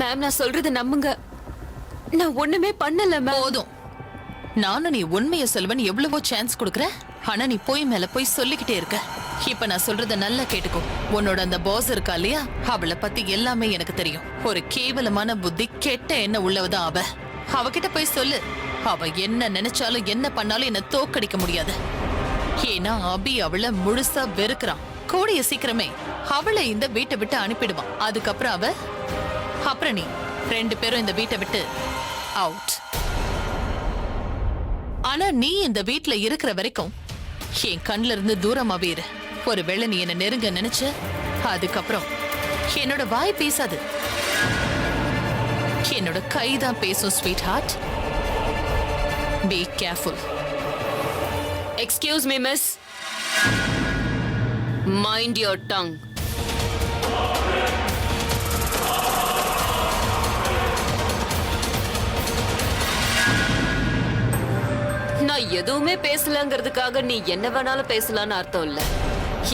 Ma'am நான் சொல்றது நம்புங்க. நான் ஒண்ணுமே பண்ணல மேம். போதும். நானும் நீ உண்மையை சொல்லுவேன்னு எவ்வளவோ சான்ஸ் கொடுக்குற. ஆனா நீ போய் மேல போய் சொல்லிக்கிட்டே இருக்க. இப்ப நான் சொல்றத நல்லா கேட்டுக்கோ. உன்னோட அந்த பாஸ் இருக்கா இல்லையா, அவளை பத்தி எல்லாமே எனக்கு தெரியும். ஒரு கேவலமான புத்தி, கெட்ட எண்ணம் உள்ளவதான் அவ. அவகிட்ட போய் சொல்லு. அவ என்ன நினைச்சாலும் என்ன பண்ணாலும் என்ன தோக்கடிக்க முடியாது. ஏன்னா அபி அவளை முழுசா வெறுக்கிறான். கூடிய சீக்கிரமே அவளை இந்த வீட்டை விட்டு அனுப்பிடுவான். அதுக்கப்புறம் அப்புறம் நீ 2 பேரும் இந்த வீட்டை விட்டு அவுட். ஆனா நீ இந்த வீட்ல இருக்கிற வரைக்கும் என் கண்ல இருந்து தூரமாவே இரு. ஒருவேளை நீ என்ன நெருங்க நினைச்ச, அதுக்கப்புறம் என்னோட வாய் பேசாது, என்னோட கைதான் பேசும். Sweet heart, be careful. Excuse me miss, mind your tongue. நான் எதுவுமே பேசலங்கிறதுக்காக நீ என்ன வேணாலும் பேசலான்னு அர்த்தம் இல்ல.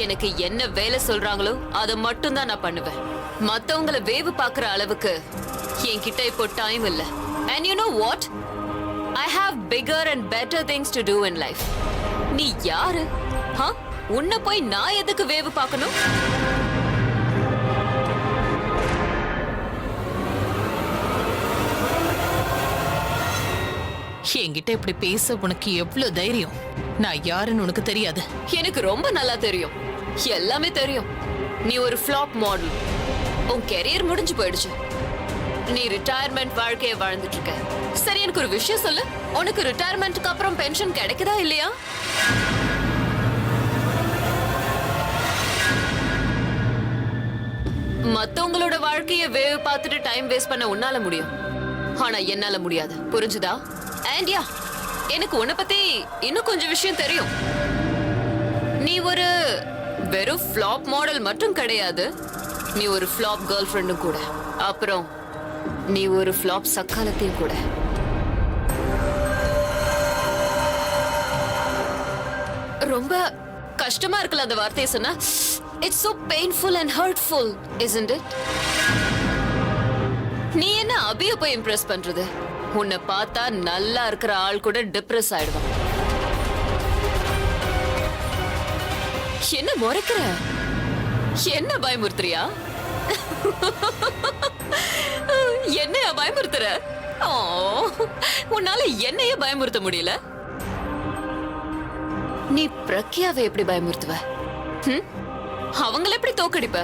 எனக்கு என்ன வேலை சொல்றாங்களோ அதை மட்டும் தான் நான் பண்ணுவேன். மத்தவங்களை வேவு பாக்குற அளவுக்கு என்கிட்ட இப்போ டைம் இல்ல. And you know what? I have bigger and better things to do in life. நீ யாரு? உன்னை போய் நான் எதுக்கு வேவு பார்க்கணும்? என்கிட்ட இப்படி பேச உனக்கு எவ்வளவு தைரியம்? நான் யாருன்னு உனக்கு தெரியாது. எனக்கு ரொம்ப நல்லா தெரியும், எல்லாமே தெரியும். நீ ஒரு ஃப்ளாப் மாடல். உன் கெரியர் முடிஞ்சு போயிடுச்சு. நீ ரிட்டையர்மெண்ட் வாழ்க்கையை வாழ்ந்துட்டு இருக்க. சரி, எனக்கு ஒரு விஷயம் சொல்லு. உனக்கு ரிட்டையர்மெண்ட்டுக்கு அப்புறம் பென்ஷன் கிடைக்குதா இல்லையா? மத்தவங்களோட வாழ்க்கைய வேவ் பார்த்துட்டு டைம் வேஸ்ட் பண்ண உன்னால முடியும், ஆனா என்னால முடியாது. புரிஞ்சுதா? ஆண்டியா, எனக்கு உன்னை பத்தி இன்னும் கொஞ்சம் விஷயம் தெரியும். நீ ஒரு வெறும் ஃப்ளாப் மாடல் மட்டும் கிடையாது, நீ ஒரு ஃப்ளாப் கேர்ள் ஃப்ரெண்டும் கூட. அப்புறம் நீ ஒரு ஃப்ளாப் சக்காலத்தையும் கூட. ரொம்ப கஷ்டமா இருக்குல்ல அந்த வார்த்தையை சொன்னா? It's so painful and hurtful, isn't it? நீ என்ன அபிய போய் இம்ப்ரெஸ் பண்றது? உன்னை பார்த்தா நல்லா இருக்கிற ஆள் கூட டிப்ரெஸ் ஆயிடுவான். என்ன முறைக்கிற? என்ன பயமுறுத்துறியா? என்னையா பயமுறுத்துற? உன்னால என்னையே பயமுறுத்த முடியல. நீ பிரக்யாவை எப்படி பயமுறுத்துவ? அவங்கள எப்படி தோக்கடிப்ப?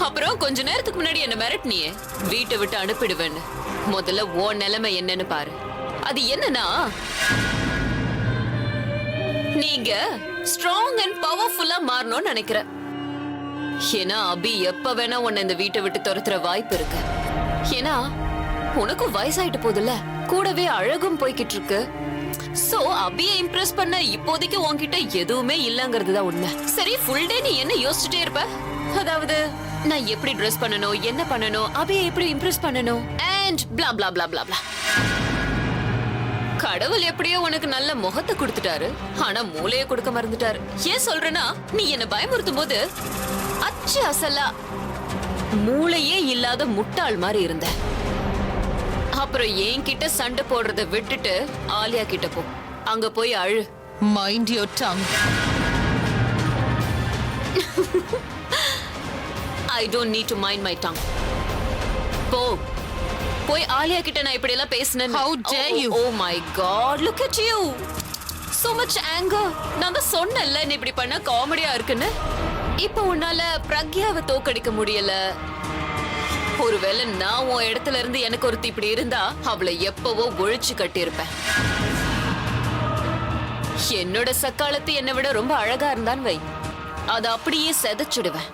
அப்புறம் கொஞ்ச நேரத்துக்கு முன்னாடி என்ன மிரட்டினியே, வீட்டை விட்டு அனுப்பிடுவேன்னு. முதல்ல ஓ நிலைமை என்னன்னு பாரு. அது என்னன்னா, நீங்க ஸ்ட்ராங் அண்ட் பவர்ஃபுல்லா மாறணும்னு நினைக்கிற. ஏன்னா அபி எப்ப வேணா உன்னை இந்த வீட்டை விட்டு துரத்துற வாய்ப்பு இருக்கு. ஏன்னா உனக்கும் வயசாயிட்டு போதுல்ல, கூடவே அழகும் போய்கிட்டு இருக்கு. சோ அபியை இம்ப்ரெஸ் பண்ண இப்போதைக்கு உன்கிட்ட எதுவுமே இல்லங்கிறதுதான் உண்மை. சரி, ஃபுல் டே நீ என்ன யோசிச்சுட்டே இருப்ப? அதாவது நான் எப்படி ட்ரெஸ் பண்ணணும், என்ன பண்ணணும், அபியை எப்படி இம்ப்ரெஸ் பண்ணணும் and blah blah blah blah blah. கடவுள் எப்படியோ உனக்கு நல்ல முகத்தை கொடுத்துட்டாரு, ஆனா மூளையை கொடுக்க மறந்துட்டாரு. ஏன் சொல்றேன்னா, நீ என்ன பயமுறுத்தும் போது அச்சு அசலா மூளையே இல்லாத முட்டாள் மாதிரி இருந்த. அப்புறம் என்கிட்ட சண்டை போடுறத விட்டுட்டு ஆலியா கிட்ட போ. அங்க போய் அழு. Mind your tongue. I don't need to mind my tongue. போ. போய் ஆலியா கிட்ட நான் இப்படி எல்லாம் பேசினேன். How dare you? Oh my God, look at you. So much anger. நான் தான் சொன்னேன்ல நீ இப்படி பண்ணா காமெடியா இருக்குன்னு. இப்போ உன்னால பிரக்யாவை தோக்கடிக்க முடியல. ஒருவேளை நான் உன் இடத்துல இருந்து எனக்கு ஒருத்தி இப்படி இருந்தா அவளை எப்பவோ ஒழிச்சு கட்டியிருப்பேன். என்னோட சக்காலத்து என்னை விட ரொம்ப அழகா இருந்தான் வை, அதை அப்படியே செதைச்சிடுவேன்.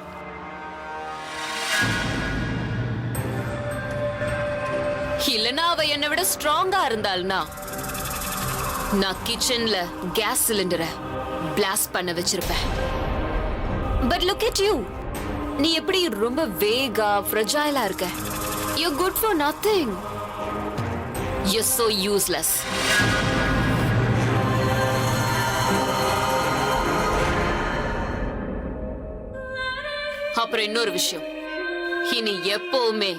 இல்லனா அவ என்னை விட ஸ்ட்ராங்கா இருந்தாள்னா நான் கிச்சன்ல கேஸ் சிலிண்டரை பிளாஸ்ட் பண்ண வச்சிருப்பேன். பட் லுக் அட் யூ, நீ எப்படி ரொம்ப வேகா ஃப்ரெஜைலா இருக்க. You're good for nothing. You're so useless. அப்புறம் இன்னொரு விஷயம், இனி எப்பவுமே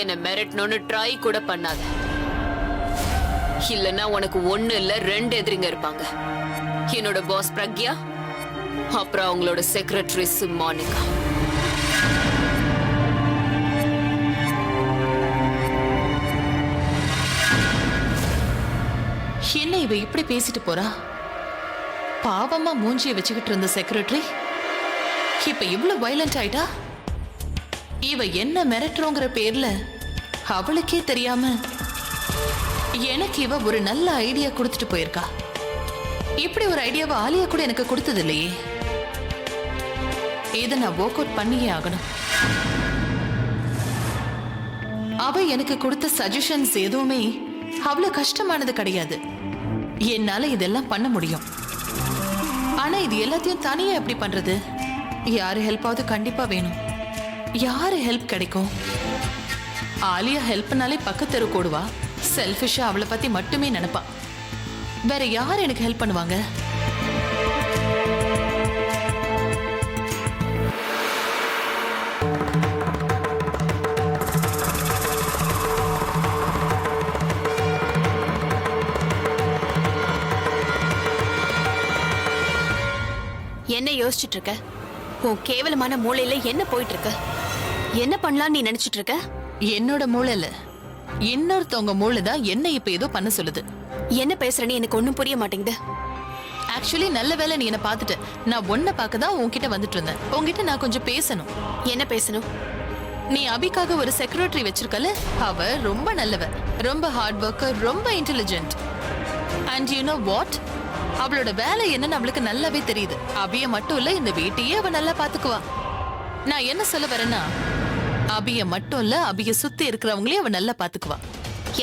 என்ன மிரட்டணும்னு ட்ரை கூட பண்ணாத. இல்லன்னா உனக்கு ஒண்ணு இல்ல 2 எதிரிங்க இருப்பாங்க. என்னோட பாஸ் பிரக்யா, அப்புறம் அவங்களோட செக்ரட்டரி மோனிகா. என்ன இவ இப்படி பேசிட்டு போறா? பாவமா மூஞ்சிய வச்சுக்கிட்டு இருந்த செக்ரட்டரி இப்ப இவ்வளவு வயலண்ட் ஆயிட்டா. இவ என்ன மிரட்டுறோங்கிற பேர்ல அவளுக்கே தெரியாம எனக்கு இவ ஒரு நல்ல ஐடியா கொடுத்துட்டு போயிருக்கா. இப்படி ஒரு ஐடியாவை ஆலியா கூட எனக்கு கொடுத்தது இல்லையே. இதை நான் ஒர்க் அவுட் பண்ணியே ஆகணும். அவ எனக்கு கொடுத்த சஜஷன்ஸ் எதுவுமே அவ்வளவு கஷ்டமானது கிடையாது. என்னால இதெல்லாம் பண்ண முடியும். ஆனா இது எல்லாத்தையும் தனியா எப்படி பண்றது? யாரு ஹெல்ப்பாவது கண்டிப்பா வேணும். யாரு ஹெல்ப் கிடைக்கும்? ஆலியா ஹெல்ப்னாலே பக்கத்தெரு கூடுவா. செல்ஃபிஷா அவளை பத்தி மட்டுமே நினைப்பா. வேற யார் எனக்கு ஹெல்ப் பண்ணுவாங்க? என்ன யோசிச்சுட்டு இருக்க? உன் கேவலமான மூளையில என்ன போயிட்டு இருக்க? என்ன பண்ணலாம்னு நீ நினைச்சிட்டு இருக்க? என்னோட மூளைல இன்னொருத்தவங்க மூளை தான் என்ன இப்ப ஏதோ பண்ண சொல்லுது. என்ன பேசுறேன்னு எனக்கு ஒண்ணும் புரிய மாட்டேங்குது. ஆக்சுவலி நல்ல வேளை நீ என்ன பார்த்துட்ட. நான் உன்னை பார்க்க தான் உன்கிட்ட வந்துட்டு இருந்தேன். உன்கிட்ட நான் கொஞ்சம் பேசணும். என்ன பேசணும்? நீ அபிக்காக ஒரு செக்ரட்டரி வச்சிருக்கல, அவ ரொம்ப நல்லவ, ரொம்ப ஹார்ட் ஒர்க்கர், ரொம்ப intelligent. And you know what, அவளோட வேலை என்னன்னு அவளுக்கு நல்லாவே தெரியுது. அபிய மட்டும் இல்ல, இந்த வீட்டையே அவ நல்லா பாத்துக்குவா. நான் என்ன சொல்ல வரேன்னா, அபிய மட்டும் இல்ல, அபிய சுத்தி இருக்கிறவங்களே அவ நல்லா பாத்துக்குவா.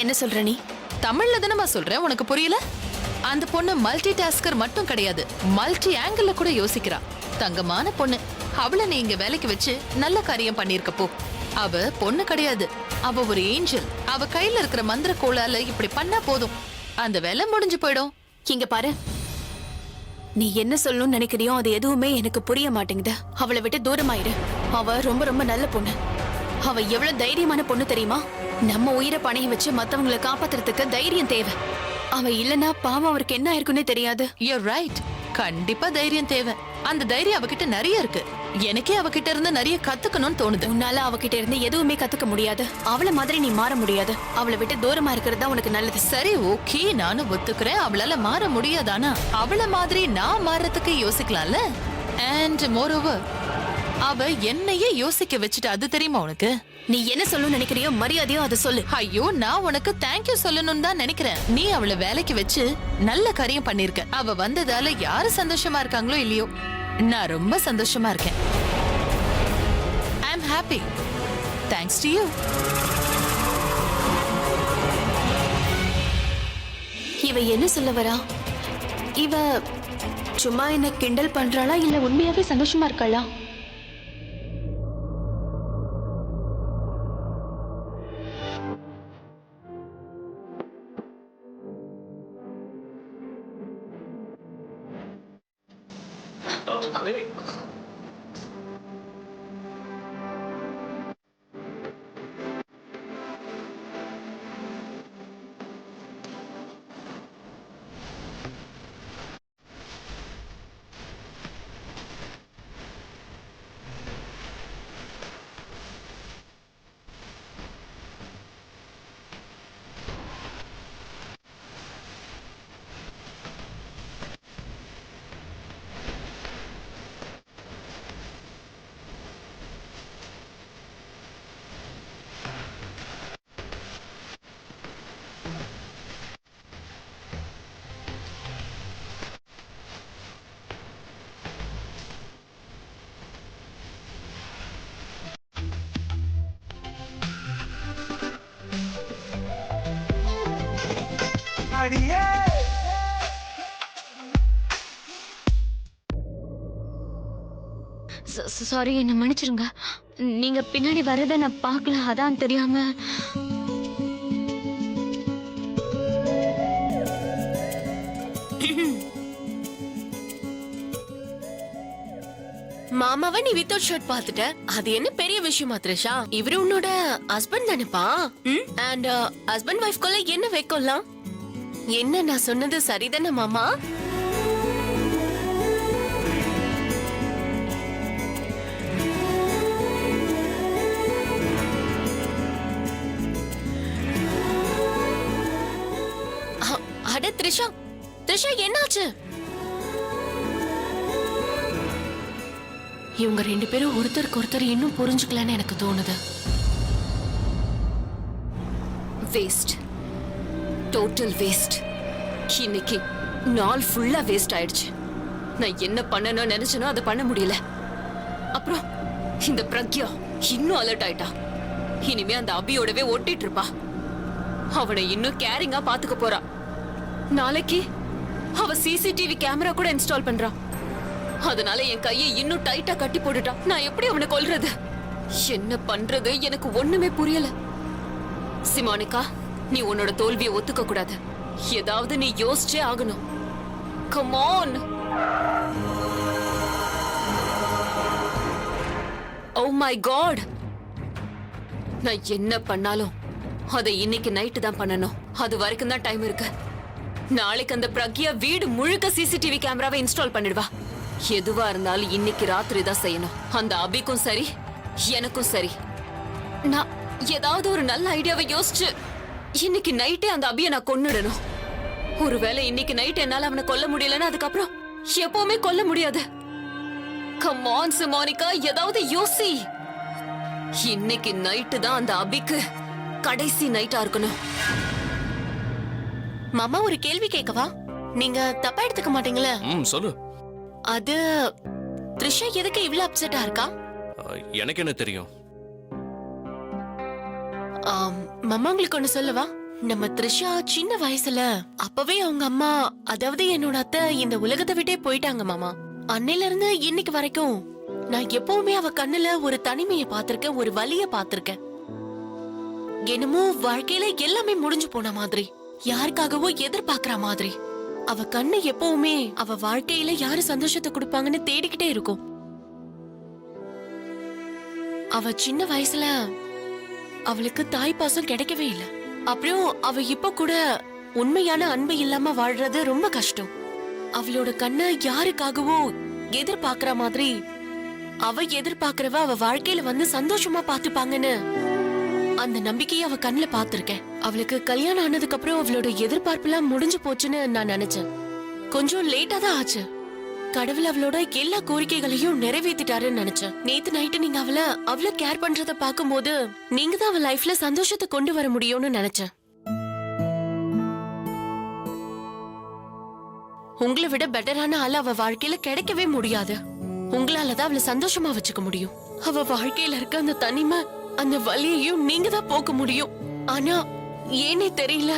என்ன சொல்ற நீ? தமிழ்ல தானமா சொல்றேன், உனக்கு புரியல? அந்த பொண்ணு மல்டி டாஸ்கர் மட்டும் கிடையாது, மல்டி ஆங்கிள் கூட யோசிக்கிறா. தங்கமான பொண்ணு. அவளை நீ இங்க வேலைக்கு வச்சு நல்ல காரியம் பண்ணிருக்க போ. அவ பொண்ணு கிடையாது, அவ ஒரு ஏஞ்சல். அவ கையில இருக்கிற மந்திர கோளால இப்படி பண்ணா போதும், அந்த வேலை முடிஞ்சு போயிடும். இங்க பாரு, நீ என்ன சொல்லணும்னு நினைக்கிறியோ அது எதுவுமே எனக்கு புரிய மாட்டேங்குது. அவளை விட்டு தூரமாயிரு. அவ ரொம்ப ரொம்ப நல்ல பொண்ணு. அவ எவ்வளவு தைரியமான பொண்ணு தெரியுமா? நம்ம உயிரை பணைய வச்சு மத்தவங்களை காப்பாத்துறதுக்கு தைரியம் தேவை. அவ இல்லனா பாவம் அவருக்கு என்ன ஆயிருக்குன்னே தெரியாது. You're right. கண்டிப்பா தைரியம் தேவை. அந்த தைரியம் அவகிட்ட நிறைய இருக்கு. எனக்கே அவகிட்ட இருந்து நிறைய கத்துக்கணும்னு தோணுது. உன்னால அவகிட்ட இருந்து எதுவுமே கத்துக்க முடியாது. அவளை மாதிரி நீ மாற முடியாது. அவளை விட்டு தூரமா இருக்கிறது தான் உனக்கு நல்லது. சரி, ஓகே, நானும் ஒத்துக்கிறேன். அவளால மாற முடியாதானா? அவள மாதிரி நான் மாறதுக்கு யோசிக்கலாம்ல. அண்ட் மோர் ஓவர், அவ என்னையே யோசிக்க வச்சுட்டு, அது தெரியுமா உனக்கு? நீ என்ன சொல்லணும்னு நினைக்கிறியோ மரியாதையோ அதை சொல்லு. ஐயோ, நான் உனக்கு தேங்க்யூ சொல்லணும்னு தான் நினைக்கிறேன். நீ அவளை வேலைக்கு வச்சு நல்ல காரியம் பண்ணிருக்க. அவ வந்ததால யாரு சந்தோஷமா இருக்காங்களோ இல்லையோ, நான் ரொம்ப சந்தோஷமா இருக்கேன். I am happy. Thanks to you. இவ என்ன சொல்ல வரா? இவ சும்மா என்ன கிண்டல் பண்றாளா இல்ல உண்மையாவே சந்தோஷமா இருக்காளா? சாரி, என்ன மன்னிச்சிருங்க. நீங்க பின்னாடி வரத நான் பார்க்கல, அதான் தெரியாம. மாமாவை நீ வித்தவுட் ஷர்ட் பாத்துட்ட, அது என்ன பெரிய விஷயமா த்ரிஷா? இவரு உன்னோட ஹஸ்பண்ட் தானேப்பா? அண்ட் ஹஸ்பண்ட் வைஃப்குள்ள என்ன வைக்கலாம்? என்ன நான் சொன்னது சரிதானே மாமா? அட த்ரிஷா, த்ரிஷா என்னாச்சு? இவங்க ரெண்டு பேரும் ஒருத்தருக்கு ஒருத்தர் இன்னும் புரிஞ்சுக்கலன்னு எனக்கு தோணுது. Waste, total waste. இன்னைக்கு நாள் ஃபுல்லா வேஸ்ட் ஆயிடுச்சு. நான் என்ன பண்ணணும்னு நினைச்சனோ அதை பண்ண முடியல. அப்புறம் இந்த பிரக்யா இன்னும் அலர்ட் ஆயிட்டா. இனிமே அந்த அபியோடவே ஒட்டிட்டு இருப்பா. அவனை இன்னும் கேரிங்கா பாத்துக்க போறா. நாளைக்கு அவ சிசிடிவி கேமரா கூட இன்ஸ்டால் பண்றா. அதனால என் கையை இன்னும் டைட்டா கட்டி போட்டுட்டா. நான் எப்படி அவனை கொல்றது? என்ன பண்றது எனக்கு ஒண்ணுமே புரியல. சிமோனிகா, நீ உன்னோட தோல்வியை ஒத்துக்க கூடாது. ஏதாவது நீ யோசிச்சே ஆகணும். Come on. Oh my God, நான் என்ன பண்ணாலும் அதை இன்னைக்கு நைட்டு தான் பண்ணணும். அது வரைக்கும் தான் டைம் இருக்கு. நாளைக்கு அந்த பிரக்யா வீடு முழுக்க சிசிடிவி கேமராவை இன்ஸ்டால் பண்ணிடுவா. எதுவா இருந்தாலும் இன்னைக்கு ராத்திரி தான் செய்யணும். அந்த அபிக்கும் சரி, எனக்கும் சரி. நான் ஏதாவது ஒரு நல்ல ஐடியாவை யோசிச்சு இன்னைக்கு நைட்டே அந்த அபியை நான் கொன்னுடணும். ஒருவேளை இன்னைக்கு நைட் என்னால அவனை கொல்ல முடியலன்னா அதுக்கப்புறம் எப்பவுமே கொல்ல முடியாது. கம் ஆன் சிமோனிகா, ஏதாவது யோசி. இன்னைக்கு நைட்டு தான் அந்த அபிக்கு கடைசி நைட்டா இருக்கணும். மாமா, ஒரு கேள்வி கேட்கவா? நீங்க தப்பா எடுத்துக்க மாட்டீங்களா? சொல்லு. அது த்ரிஷா எதுக்கு இவ்ளோ அப்செட்டா இருக்கா? எனக்கு என்ன தெரியும்? மாமா, உங்களுக்கு ஒண்ணு சொல்லவா? நம்ம த்ரிஷா சின்ன வயசுல அப்பவே அவங்க அம்மா, அதாவது என்னோட அத்தை, இந்த உலகத்தை விட்டே போயிட்டாங்க மாமா. அன்னையில இருந்து இன்னைக்கு வரைக்கும் நான் எப்பவுமே அவ கண்ணுல ஒரு தனிமையை பார்த்திருக்கேன், ஒரு வலிய பார்த்திருக்கேன். என்னமோ வாழ்க்கையில எல்லாமே முடிஞ்சு போன மாதிரி, யாருக்காகவோ எதிர்பார்க்கிற மாதிரி. அவ கண்ணு எப்பவுமே அவ வாழ்க்கையில யாரு சந்தோஷத்தை கொடுப்பாங்கன்னு தேடிக்கிட்டே இருக்கும். அவ சின்ன வயசுல அவளுக்கு தாய் பாசம் கிடைக்கவே இல்லை. அப்புறம் அவ இப்ப கூட உண்மையான அன்பு இல்லாம வாழ்றது ரொம்ப கஷ்டம். அவளோட கண்ணை யாருக்காகவோ எதிர்பார்க்கிற மாதிரி, அவ எதிர்பார்க்கிறவ அவ வாழ்க்கையில வந்து சந்தோஷமா பாத்துப்பாங்கன்னு அந்த நம்பிக்கையை அவ கண்ணுல பாத்திருக்கேன். அவளுக்கு கல்யாணம் ஆனதுக்கு அப்புறம் அவளோட எதிர்பார்ப்புலாம் முடிஞ்சு போச்சுன்னு நான் நினைச்சேன். கொஞ்சம் லேட்டா தான் ஆச்சு. கடவுள் அவளோட எல்லா கோரிக்கைகளையும் நிறைவேற்றிட்டாருன்னு நினைச்சேன். நேத்து நைட்டு நீங்க அவளை அவ்வளவு கேர் பண்றத பாக்கும்போது நீங்க தான் அவ லைஃப்ல சந்தோஷத்தை கொண்டு வர முடியும்னு நினைச்சேன். உங்களை விட பெட்டரான ஆள் அவ வாழ்க்கையில கிடைக்கவே முடியாது. உங்களாலதான் அவளை சந்தோஷமா வச்சுக்க முடியும். அவ வாழ்க்கையில இருக்க அந்த தனிமை, அந்த வலியையும் நீங்க தான் போக்க முடியும். ஆனா ஏனே தெரியல,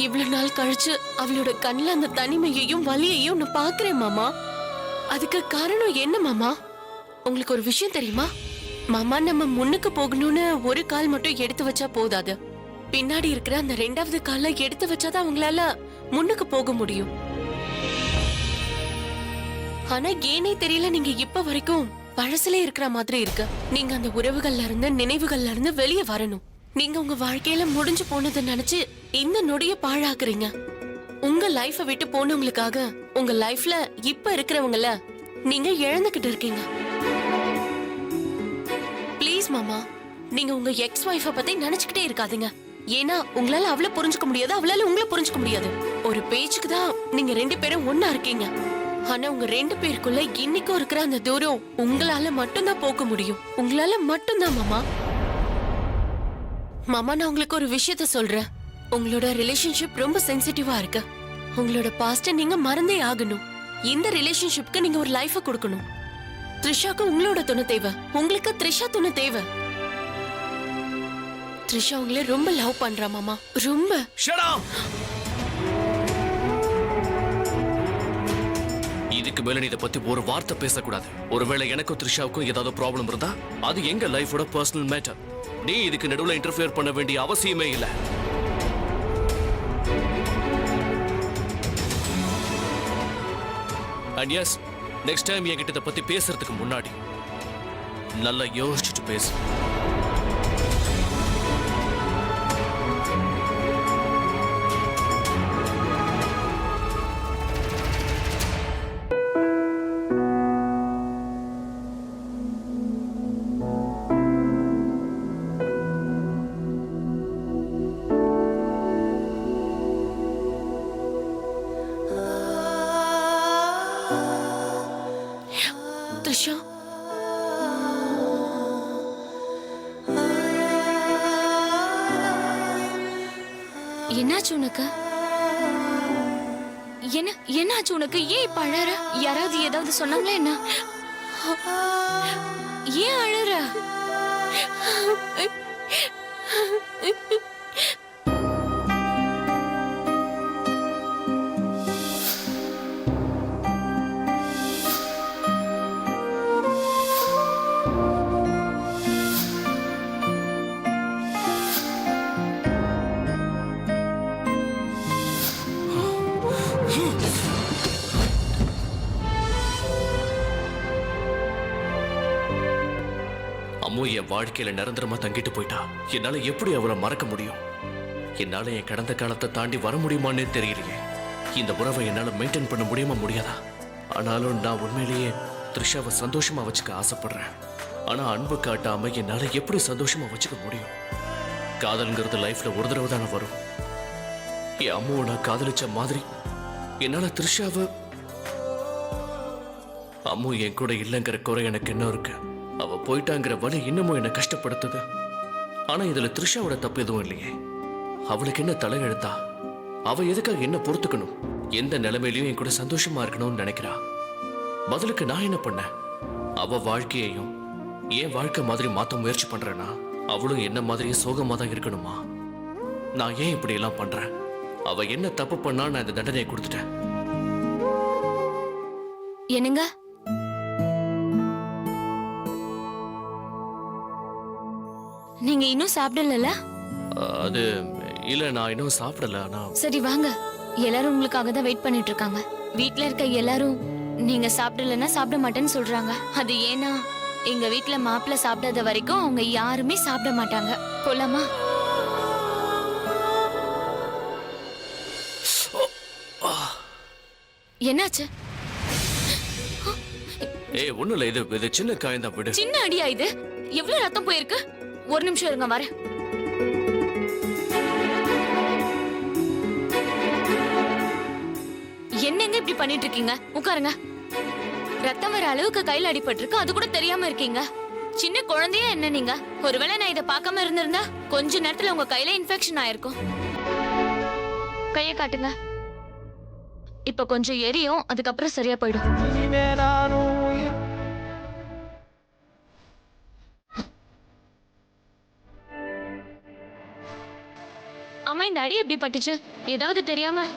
இவ்வளவு நாள் கழிச்சு அவளோட கண்ணுல அந்த தனிமையையும் வலியையும் நான் பாக்குறேன் மாமா. அதுக்கு காரணம் என்ன மாமா? உங்களுக்கு ஒரு விஷயம் தெரியுமா மாமா? நம்ம முன்னுக்கு போகணும்னு ஒரு கால் மட்டும் எடுத்து வச்சா போதாது. பின்னாடி இருக்கிற அந்த ரெண்டாவது காலை எடுத்து வச்சாதான் அவங்களால முன்னுக்கு போக முடியும். ஆனா ஏனே தெரியல, நீங்க இப்ப வரைக்கும் பழசுலே இருக்கிற மாதிரி இருக்கு. நீங்க அந்த உறவுகள்ல இருந்து, நினைவுகள்ல இருந்து வெளியே வரணும். நீங்க உங்க வாழ்க்கையில முடிஞ்சு போனதை நினைச்சு இந்த நொடிய பாழாக்குறீங்க. உங்க லைஃப விட்டு போனவங்களுக்காக உங்க லைஃப்ல இப்ப இருக்கிறவங்கள நீங்க இழந்துகிட்டு இருக்கீங்க. ப்ளீஸ் மாமா, நீங்க உங்க எக்ஸ் வைஃப பத்தி நினைச்சுக்கிட்டே இருக்காதீங்க. ஏன்னா உங்களால அவளை புரிஞ்சுக்க முடியாது, அவளால உங்களை புரிஞ்சுக்க முடியாது. ஒரு பேச்சுக்கு தான் நீங்க ரெண்டு பேரும் ஒன்னா இருக்கீங்க. ஆனா உங்க ரெண்டு பேருக்குள்ள இன்னைக்கும் இருக்கிற அந்த தூரம் உங்களால மட்டும்தான் போக்க முடியும். உங்களால மட்டும்தான் மாமா. மாமா, நான் உங்களுக்கு ஒரு விஷயத்த சொல்றேன். உங்களோட ரிலேஷன்ஷிப் ரொம்ப சென்சிட்டிவா இருக்கு. உங்களோட பாஸ்ட நீங்க மறந்தே ஆகணும். இந்த ரிலேஷன்ஷிப்க்கு நீங்க ஒரு லைஃப கொடுக்கணும். த்ரிஷாக்கு உங்களோட துணை தேவை, உங்களுக்கு த்ரிஷா துணை தேவை. த்ரிஷா உங்களை ரொம்ப லவ் பண்றா மாமா, ரொம்ப. இதுக்கு மேல நீ இதை பத்தி ஒரு வார்த்தை பேசக்கூடாது. ஒருவேளை எனக்கும் த்ரிஷாவுக்கும் ஏதாவது ப்ராப்ளம் இருந்தா அது எங்க லைஃபோட பர்சனல் மேட்டர். நீ இதுக்கு நடுவுல இன்டர்ஃபியர் பண்ண வேண்டிய அவசியமே இல்லை. அண்ட் எஸ், நெக்ஸ்ட் டைம் என்கிட்ட இதை பத்தி பேசுறதுக்கு முன்னாடி நல்லா யோசிச்சுட்டு பேசு. த்ரிஷா, என்னாச்சு உனக்கு? என்னாச்சு உனக்கு? ஏன் இப்ப அழற? யாராவது ஏதாவது சொன்னாங்களா என்ன? ஏன் அழற? அம்மு என் வாழ்க்கையில நிரந்தரமா தங்கிட்டு போயிட்டா. என்னால எப்படி அவளை மறக்க முடியும்? என்னால என் கடந்த காலத்தை தாண்டி வர முடியுமான்னே தெரியலையே. இந்த உறவை என்னால மெயின்டைன் பண்ண முடியுமா முடியாதா? ஆனாலும் நான் உண்மையிலேயே த்ரிஷாவை சந்தோஷமா வச்சுக்க ஆசைப்படுறேன். ஆனா அன்பு காட்டாம என்னால எப்படி சந்தோஷமா வச்சுக்க முடியும்? காதல்ங்கிறது லைஃப்ல ஒரு தடவை தானே வரும். என் அம்முவை நான் காதலிச்ச மாதிரி என்னால த்ரிஷாவை... அம்மு என் கூட இல்லைங்கிற குறை எனக்கு என்ன இருக்கு? அவ போயிட்டாங்கிற வலி இன்னமும் என்ன கஷ்டப்படுத்துது. ஆனா இதுல த்ரிஷாவோட தப்பு எதுவும் இல்லையே. அவளுக்கு என்ன தலையெழுத்தா? அவ எதுக்காக என்ன பொறுத்துக்கணும்? எந்த நிலைமையிலயும் என் கூட சந்தோஷமா இருக்கணும்னு நினைக்கிறா. பதிலுக்கு நான் என்ன பண்ண? அவ வாழ்க்கையையும் என் வாழ்க்கை மாதிரி மாத்த முயற்சி பண்றேன்னா அவளும் என்ன மாதிரியே சோகமா தான் இருக்கணுமா? நான் ஏன் இப்படி எல்லாம் பண்றேன்? அவ என்ன தப்பு பண்ணா நான் இந்த தண்டனையை கொடுத்துட்டேன். என்னங்க? நீங்க இன்னும் சாப்பிடல? அது இல்ல, நான் இன்னும் சாப்பிடல. சரி வாங்க, எல்லாரும் உங்களுக்காக தான் வெயிட் பண்ணிட்டு இருக்காங்க. வீட்ல இருக்க எல்லாரும் நீங்க சாப்பிடலன்னா சாப்பிட மாட்டேன்னு சொல்றாங்க. அது ஏன்னா எங்க வீட்ல மாப்பிள்ள சாப்பிடாத வரைக்கும் அவங்க யாருமே சாப்பிட மாட்டாங்க. போலாமா? என்னாச்சு? ஏய் ஒண்ணும் இல்ல, இது சின்ன காயம் தான், விடு. சின்ன அடியா இது? எவ்வளவு ரத்தம் போயிருக்கு? ஒரு நிமிஷம் இருங்க, வரேன். என்னங்க இப்படி பண்ணிட்டு இருக்கீங்க? உட்காருங்க. ரத்தம் வர அளவுக்கு கையில அடிபட்டிருக்கு, அது கூட தெரியாம இருக்கீங்க. சின்ன குழந்தையா என்ன நீங்க? ஒருவேளை நான் இதை பார்க்காம இருந்திருந்தா கொஞ்ச நேரத்துல உங்க கையில இன்ஃபெக்ஷன் ஆயிருக்கும். கைய காட்டுங்க. இப்ப கொஞ்சம் எரியும், அதுக்கப்புறம் சரியா போயிடும். அம்மா, இந்த அடி எப்படி பட்டுச்சு? ஏதாவது தெரியாம?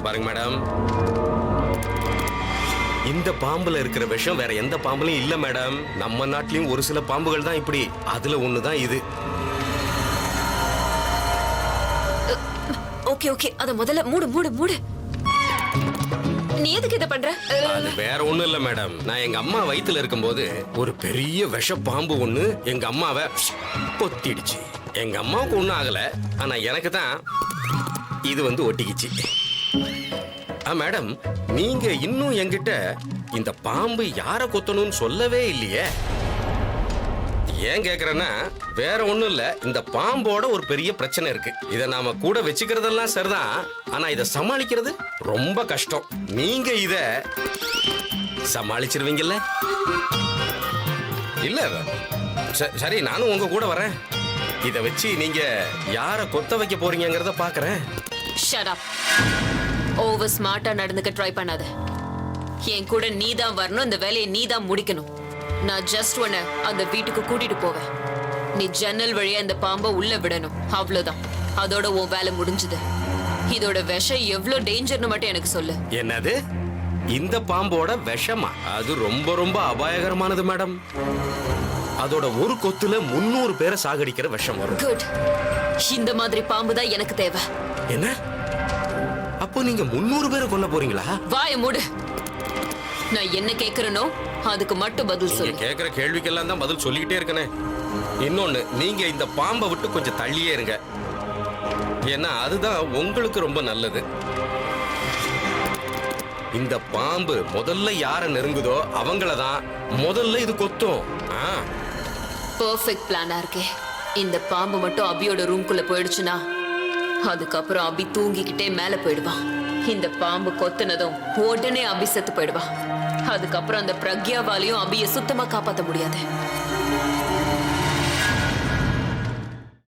பாருங்க மேடம், இந்த பாம்புல இருக்கிற விஷம் வேற எந்த பாம்புலயும் இல்ல மேடம். நம்ம நாட்டிலயும் ஒரு சில பாம்புகள் தான் இப்படி, அதுல ஒண்ணுதான் இது. ஓகே ஓகே, அத முதல்ல மூடு மூடு மூடு. நீ எதுக்கு இத பண்ற? அது வேற ஒண்ணும் இல்ல மேடம். நான் எங்க அம்மா வயித்துல இருக்கும்போது ஒரு பெரிய விஷ பாம்பு ஒண்ணு எங்க அம்மாவை கொத்திடுச்சு. எங்க அம்மாவுக்கு ஒண்ணும் ஆகல, ஆனா எனக்கு தான் இது ஒட்டிக்கிச்சு. மேடம், நீங்க இன்னும் என்கிட்ட இந்த பாம்பு யார கொத்தணும்னு சொல்லவே இல்லையே. ஏன் கேக்குறேன்னா, வேற ஒண்ணும் இல்ல, இந்த பாம்போட ஒரு பெரிய பிரச்சனை இருக்கு. இத நாம கூட வச்சுக்கிறதெல்லாம் சரிதான், ஆனா இத சமாளிக்கிறது ரொம்ப கஷ்டம். நீங்க இத சமாளிச்சிருவீங்கல்ல? இல்ல சரி, நானும் உங்க கூட வரேன். இத வச்சு நீங்க யார கொத்த வைக்க போறீங்கங்கறத பாக்குறேன். Shut up. ஓவர் ஸ்மார்ட்டா நடந்துக்க ட்ரை பண்ணாத. என் கூட நீ தான் வரணும், இந்த வேலையை நீ தான் முடிக்கணும். நான் ஜஸ்ட் உன்னை அந்த வீட்டுக்கு கூட்டிட்டு போவேன். நீ ஜன்னல் வழியா இந்த பாம்பை உள்ள விடணும், அவ்வளவுதான். அதோட உன் வேலை முடிஞ்சது. இதோட விஷம் எவ்வளவு டேஞ்சர்னு மட்டும் எனக்கு சொல்லு. என்னது, இந்த பாம்போட விஷமா? அது ரொம்ப ரொம்ப அபாயகரமானது மேடம். அதோட ஒரு கொத்துல 300 பேரை சாகடிக்கிற விஷம் வரும். குட். இந்த மாதிரி பாம்பு தான் எனக்கு தேவை. என்ன? அப்போ நீங்க 300 பேரை கொல்ல போறீங்களா? வாய மூடு. நான் என்ன கேக்குறேனோ அதுக்கு மட்டும் பதில் நீங்க சொல்லு. கேக்குற கேள்விக்கெல்லாம் தான் பதில் சொல்லிக்கிட்டே இருக்கனே. இன்னொன்னு, நீங்க இந்த பாம்பை விட்டு கொஞ்சம் தள்ளியே இருங்க. ஏன்னா அதுதான் உங்களுக்கு ரொம்ப நல்லது. இந்த பாம்பு முதல்ல யார நெருங்குதோ அவங்கள தான் முதல்ல இது கொத்தும். பெர்ஃபெக்ட் பிளானா இருக்கே. இந்த பாம்பு மட்டும் அபியோட ரூம்குள்ள போயிடுச்சுன்னா அதுக்கப்புறம் அபி தூங்கிக்கிட்டே மேல போயிடுவான். இந்த பாம்பு கொத்துனதும் உடனே அபி செத்து போயிடுவான். அதுக்கப்புறம் அந்த பிரக்யாவாலையும் அபியை சுத்தமா காப்பாத்த முடியாது.